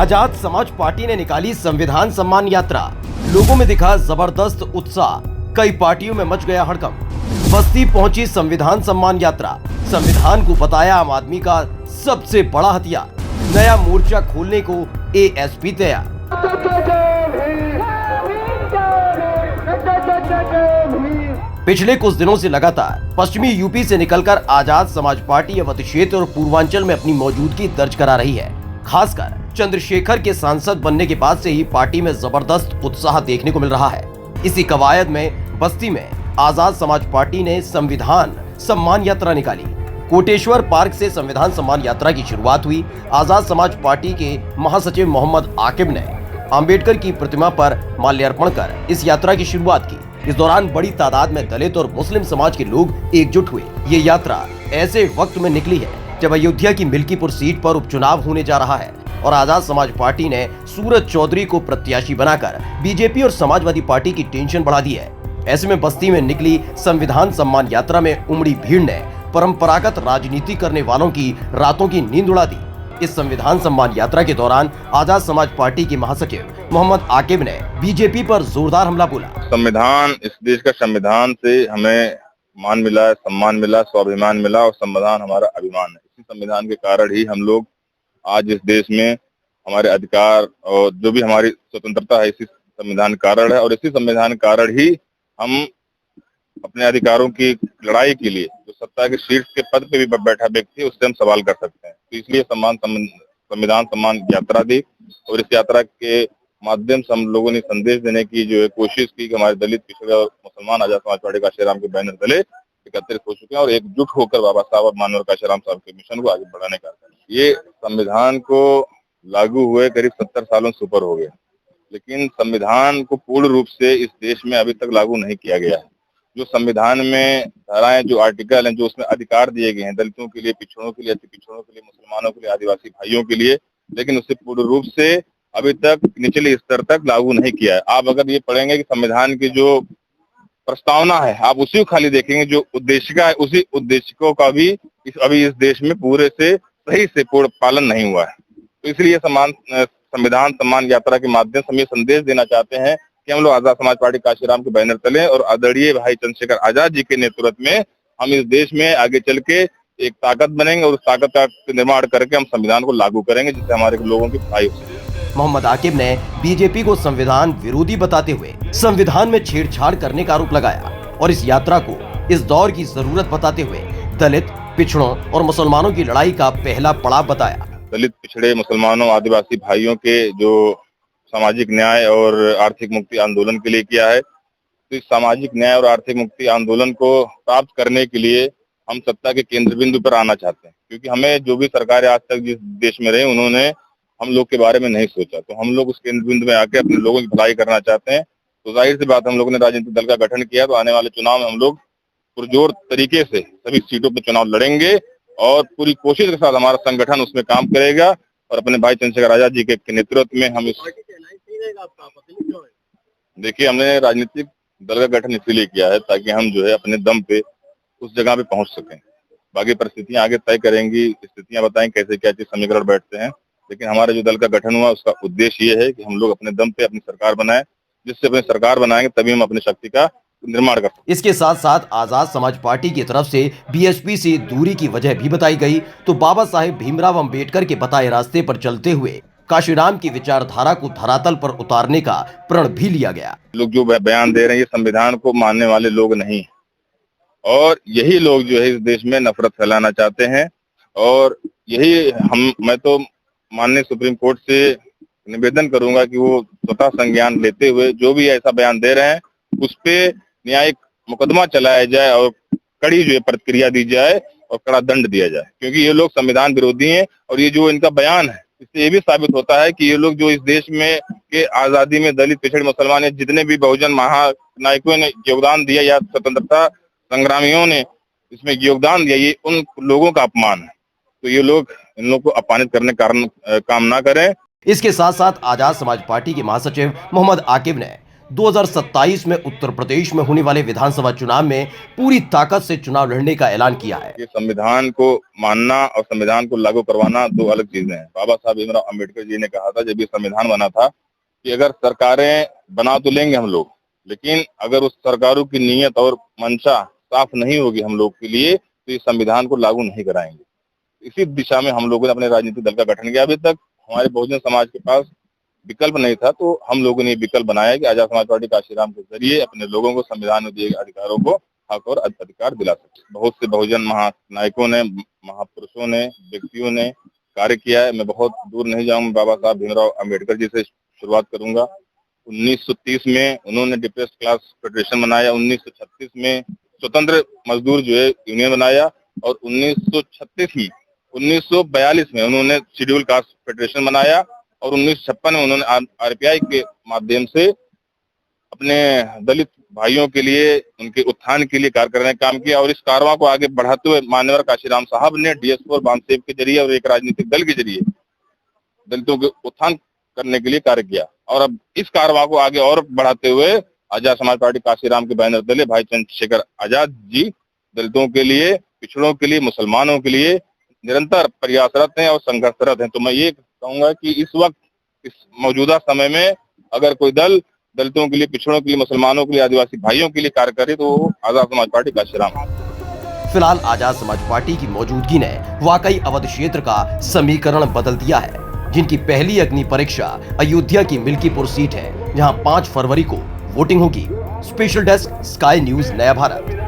Azad Samaj party ने निकाली संविधान सम्मान यात्रा। लोगों में दिखा जबरदस्त उत्साह। कई पार्टियों में मच गया हड़कंप। बस्ती पहुंची संविधान सम्मान यात्रा। संविधान को बताया आम आदमी का सबसे बड़ा हथियार। नया मोर्चा खोलने को एएसपी तैयार। पिछले कुछ दिनों से लगातार पश्चिमी यूपी से निकलकर आजाद समाज पार्टी अवध क्षेत्र और पूर्वांचल में अपनी मौजूदगी दर्ज करा रही है। खासकर चंद्रशेखर के सांसद बनने के बाद से ही पार्टी में जबरदस्त उत्साह देखने को मिल रहा है। इसी कवायद में बस्ती में आजाद समाज पार्टी ने संविधान सम्मान यात्रा निकाली। कोटेश्वर पार्क से संविधान सम्मान यात्रा की शुरुआत हुई। आजाद समाज पार्टी के महासचिव मोहम्मद आकिब ने अंबेडकर की प्रतिमा पर माल्यार्पण कर इस यात्रा की शुरुआत की। इस दौरान बड़ी तादाद में दलित और मुस्लिम समाज के लोग एकजुट हुए। ये यात्रा ऐसे वक्त में निकली है जब अयोध्या की मिल्कीपुर सीट पर उपचुनाव होने जा रहा है और आजाद समाज पार्टी ने सूरज चौधरी को प्रत्याशी बनाकर बीजेपी और समाजवादी पार्टी की टेंशन बढ़ा दी है। ऐसे में बस्ती में निकली संविधान सम्मान यात्रा में उमड़ी भीड़ ने परंपरागत राजनीति करने वालों की रातों की नींद उड़ा दी। इस संविधान सम्मान यात्रा के दौरान आजाद समाज पार्टी के महासचिव मोहम्मद आकिब ने बीजेपी पर जोरदार हमला बोला। संविधान, इस देश का संविधान से हमें मान मिला है, सम्मान मिला, स्वाभिमान मिला और संविधान हमारा अभिमान है। इसी संविधान के कारण ही हम लोग आज इस देश में हमारे अधिकार और जो भी हमारी स्वतंत्रता है इसी संविधान कारण है और इसी संविधान कारण ही हम अपने अधिकारों की लड़ाई के लिए जो सत्ता के शीर्ष के पद पे भी बैठा व्यक्ति है उससे हम सवाल कर सकते हैं। तो इसलिए संविधान सम्मान यात्रा दी और इस यात्रा के माध्यम से हम लोगों ने संदेश देने की जो है कोशिश की कि हमारे दलित, पिछड़े और मुसलमान आजाद समाज पार्टी काशीराम के बैनर तले एकत्रित हो चुके हैं और एकजुट होकर बाबा साहब और माननीय काशीराम साहब के मिशन को आगे बढ़ाने का। ये संविधान को लागू हुए करीब 70 सालों से ऊपर हो गया, लेकिन संविधान को पूर्ण रूप से इस देश में अभी तक लागू नहीं किया गया है। जो संविधान में धाराएं, जो आर्टिकल हैं, जो उसमें अधिकार दिए गए हैं दलितों के लिए, पिछड़ों के लिए, अति पिछड़ों के लिए, मुसलमानों के लिए, आदिवासी भाइयों के लिए, लेकिन उससे पूर्ण रूप से अभी तक निचले स्तर तक लागू नहीं किया है। आप अगर ये पढ़ेंगे कि संविधान की जो प्रस्तावना है आप उसी को खाली देखेंगे, जो उद्देशिका है उसी उद्देशिकों का भी अभी इस देश में पूरे से सही से पूर्ण पालन नहीं हुआ है। तो इसलिए संविधान सम्मान यात्रा के माध्यम से हम ये संदेश देना चाहते हैं कि हम लोग आजाद समाज पार्टी काशीराम के बैनर तले और आदरणीय भाई चंद्रशेखर आजाद जी के नेतृत्व में हम इस देश में आगे चल के एक ताकत बनेंगे और उस ताकत का निर्माण करके हम संविधान को लागू करेंगे जिससे हमारे लोगों की भलाई हो सके। मोहम्मद आकिब ने बीजेपी को संविधान विरोधी बताते हुए संविधान में छेड़छाड़ करने का आरोप लगाया और इस यात्रा को इस दौर की जरूरत बताते हुए दलित, पिछड़ों और मुसलमानों की लड़ाई का पहला पड़ाव बताया। दलित, पिछड़े, मुसलमानों, आदिवासी भाइयों के जो सामाजिक न्याय और आर्थिक मुक्ति आंदोलन के लिए किया है, तो इस सामाजिक न्याय और आर्थिक मुक्ति आंदोलन को प्राप्त करने के लिए हम सत्ता के केंद्र बिंदु पर आना चाहते हैं, क्योंकि हमें जो भी सरकारें आज तक जिस देश में रही उन्होंने हम लोग के बारे में नहीं सोचा। तो हम लोग उस केंद्र बिंदु में आके अपने लोगों की भलाई करना चाहते हैं। तो जाहिर सी बात हम लोगों ने राजनीतिक दल का गठन किया, तो आने वाले चुनाव में हम लोग पुरजोर तरीके से सभी सीटों पर चुनाव लड़ेंगे और पूरी कोशिश के साथ हमारा संगठन उसमें काम करेगा और अपने भाई चंद्रशेखर आजाद जी के नेतृत्व में हम इस देखिए हमने राजनीतिक दल का गठन इसीलिए किया है ताकि हम जो है अपने दम पे उस जगह पे पहुंच सकें। बाकी परिस्थितियां आगे तय करेंगी, स्थितियां बताएं कैसे क्या चीज समीकरण बैठते हैं, लेकिन हमारा जो दल का गठन हुआ उसका उद्देश्य ये है कि हम लोग अपने दम पे अपनी सरकार बनाएं, जिससे अपनी सरकार बनाएंगे तभी हम अपनी शक्ति का निर्माण कर सकते। इसके साथ साथ आजाद समाज पार्टी की तरफ से बीएसपी से दूरी की वजह भी बताई गई। तो बाबा साहेब भीमराव अंबेडकर के बताए रास्ते पर चलते हुए काशीराम की विचारधारा को धरातल पर उतारने का प्रण भी लिया गया। लोग जो बयान दे रहे हैं ये संविधान को मानने वाले लोग नहीं, और यही लोग जो है इस देश में नफरत फैलाना चाहते हैं। और यही मैं तो माननीय सुप्रीम कोर्ट से निवेदन करूंगा कि वो स्वतः संज्ञान लेते हुए जो भी ऐसा बयान दे रहे हैं उस पे न्यायिक मुकदमा चलाया जाए और कड़ी जो है प्रतिक्रिया दी जाए और कड़ा दंड दिया जाए, क्योंकि ये लोग संविधान विरोधी हैं। और ये जो इनका बयान है इससे ये भी साबित होता है कि ये लोग जो इस देश में के आजादी में दलित, पिछड़े, मुसलमान जितने भी बहुजन महानायकों ने योगदान दिया या स्वतंत्रता संग्रामियों ने इसमें योगदान दिया, ये उन लोगों का अपमान है। तो ये लोग इन लोगों को अपमानित करने कारण काम ना करें। इसके साथ साथ आजाद समाज पार्टी के महासचिव मोहम्मद आकिब ने 2027 में उत्तर प्रदेश में होने वाले विधानसभा चुनाव में पूरी ताकत से चुनाव लड़ने का ऐलान किया है। कि संविधान को मानना और संविधान को लागू करवाना दो अलग चीजें हैं। बाबा साहब भीमराव अम्बेडकर जी ने कहा था जब ये संविधान बना था कि अगर सरकारें बना तो लेंगे हम लोग, लेकिन अगर उस सरकारों की नीयत और मंशा साफ नहीं होगी हम लोग के लिए तो इस संविधान को लागू नहीं कराएंगे। इसी दिशा में हम लोगों ने अपने राजनीतिक दल का गठन किया। अभी तक हमारे बहुजन समाज के पास विकल्प नहीं था, तो हम लोगों ने विकल्प बनाया कि आजाद समाज पार्टी काशीराम के जरिए अपने लोगों को संविधान में दिए गए अधिकारों को हक और अधिकार दिला सकते। बहुत से बहुजन महानायकों ने, महापुरुषों ने, व्यक्तियों ने कार्य किया है। मैं बहुत दूर नहीं जाऊंगा, बाबा साहब भीमराव अम्बेडकर जी से शुरुआत करूंगा। 1930 में उन्होंने डिप्रेस्ड क्लास फेडरेशन बनाया। 1936 में स्वतंत्र मजदूर जो है यूनियन बनाया और 1942 में उन्होंने शेड्यूल कास्ट फेडरेशन बनाया और 1956 में उन्होंने आरपीआई के माध्यम से अपने दलित भाइयों के लिए, उनके उत्थान के लिए कार्य करने का काम किया। और इस कारवां को आगे बढ़ाते हुए मान्यवर काशीराम साहब ने DS4 बांधसेव के जरिए और एक राजनीतिक दल के जरिए दलितों के उत्थान करने के लिए कार्य किया। और अब इस कारवां को आगे और बढ़ाते हुए आजाद समाज पार्टी काशीराम के बैनर तले भाई चंद्रशेखर आजाद जी दलितों के लिए, पिछड़ों के लिए, मुसलमानों के लिए निरंतर प्रयासरत हैं और संघर्षरत हैं। तो मैं ये कहूंगा कि इस वक्त, इस मौजूदा समय में अगर कोई दल दलितों के लिए, पिछड़ों के लिए, मुसलमानों के लिए, आदिवासी भाइयों के लिए कार्य करे तो वो आजाद समाज पार्टी काशीराम। फिलहाल आजाद समाज पार्टी की मौजूदगी ने वाकई अवध क्षेत्र का समीकरण बदल दिया है, जिनकी पहली अग्नि परीक्षा अयोध्या की मिल्कीपुर सीट है, जहां 5 फरवरी को वोटिंग होगी। स्पेशल डेस्क, स्काई न्यूज, नया भारत।